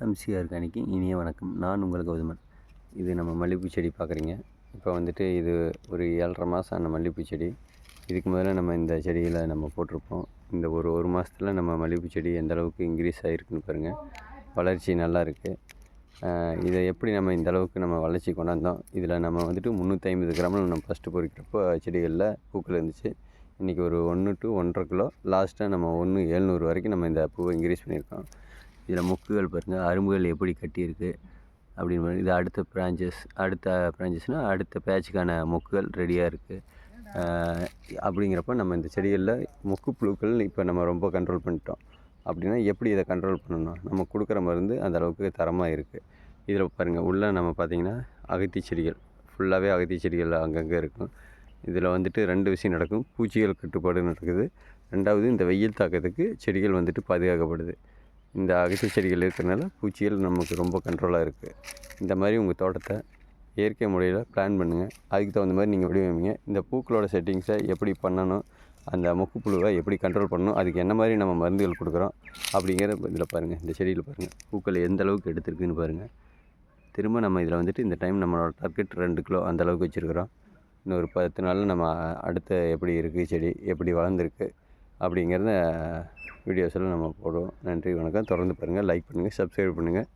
MC ஆர்கானிக்கின் இனிய வணக்கம். நான் உங்கள் கௌதமன். இது நம்ம மல்லிகைப்பூ செடி பார்க்குறீங்க. இப்போ வந்துட்டு இது ஒரு 7.5 மாதம் ஆன மல்லிகைப்பூ செடி. இதுக்கு முதல்ல நம்ம இந்த செடியில் நம்ம போட்டிருப்போம். இந்த ஒரு மாதத்தில் நம்ம மல்லிகைப்பூ செடி எந்த அளவுக்கு இன்க்ரீஸ் ஆகிருக்குன்னு பாருங்கள். வளர்ச்சி நல்லா இருக்குது. இதை எப்படி நம்ம இந்த அளவுக்கு நம்ம வளர்ச்சி கொண்டாந்தோம். இதில் நம்ம வந்துட்டு 350 கிராமில் நம்ம ஃபஸ்ட்டு பொறிக்கிறப்போ செடிகளில் பூக்கள் இருந்துச்சு. இன்றைக்கி ஒரு 1 to 1.5 கிலோ, லாஸ்ட்டாக நம்ம 1,700 வரைக்கும் நம்ம இந்த பூவை இன்க்ரீஸ் பண்ணியிருக்கோம். இதில் மொக்குகள் பாருங்கள், அரும்புகள் எப்படி கட்டியிருக்கு அப்படின்னு. இது அடுத்த பிரான்ச்சஸ்னால் அடுத்த பேட்சுக்கான மொக்குகள் ரெடியாக இருக்குது. அப்படிங்கிறப்ப நம்ம இந்த செடிகளில் மொக்கு புழுக்கள் இப்போ நம்ம ரொம்ப கண்ட்ரோல் பண்ணிட்டோம். அப்படின்னா எப்படி இதை கண்ட்ரோல் பண்ணணும்? நம்ம கொடுக்குற மருந்து அந்த அளவுக்கு தரமாக இருக்குது. இதில் பாருங்கள், உள்ளே நம்ம பார்த்திங்கன்னா அகத்தி செடிகள் ஃபுல்லாகவே அகத்தி செடிகள் அங்கங்கே இருக்கும். இதில் வந்துட்டு 2 விஷயம் நடக்கும். பூச்சிகள் கட்டுப்பாடு நடக்குது. 2வது, இந்த வெயில் தாக்கத்துக்கு செடிகள் வந்துட்டு பாதுகாக்கப்படுது. இந்த அகத்தி செடிகள் இருக்கிறனால பூச்சிகள் நமக்கு ரொம்ப கண்ட்ரோலாக இருக்குது. இந்த மாதிரி உங்கள் தோட்டத்தை இயற்கை முறையில் பிளான் பண்ணுங்கள். அதுக்கு தகுந்த மாதிரி நீங்கள் வடிவமைங்க. இந்த பூக்களோட செட்டிங்ஸை எப்படி பண்ணணும், அந்த மொக்குப்புழுவை எப்படி கண்ட்ரோல் பண்ணணும், அதுக்கு என்ன மாதிரி நம்ம மருந்துகள் கொடுக்குறோம் அப்படிங்கிற இதில் பாருங்கள். இந்த செடியில் பாருங்கள், பூக்கள் எந்த அளவுக்கு எடுத்துருக்குன்னு பாருங்கள். திரும்ப நம்ம இதில் வந்துட்டு இந்த டைம் நம்மளோட டார்கெட் 2 கிலோ அந்த அளவுக்கு வச்சுருக்குறோம். இன்னும் ஒரு 10 நாளில் நம்ம அடுத்த எப்படி இருக்குது செடி, எப்படி வளர்ந்துருக்கு அப்படிங்கிறத வீடியோஸில் நம்ம போடுவோம். நன்றி, வணக்கம். தொடர்ந்து பாருங்கள், லைக் பண்ணுங்கள், சப்ஸ்கிரைப் பண்ணுங்கள்.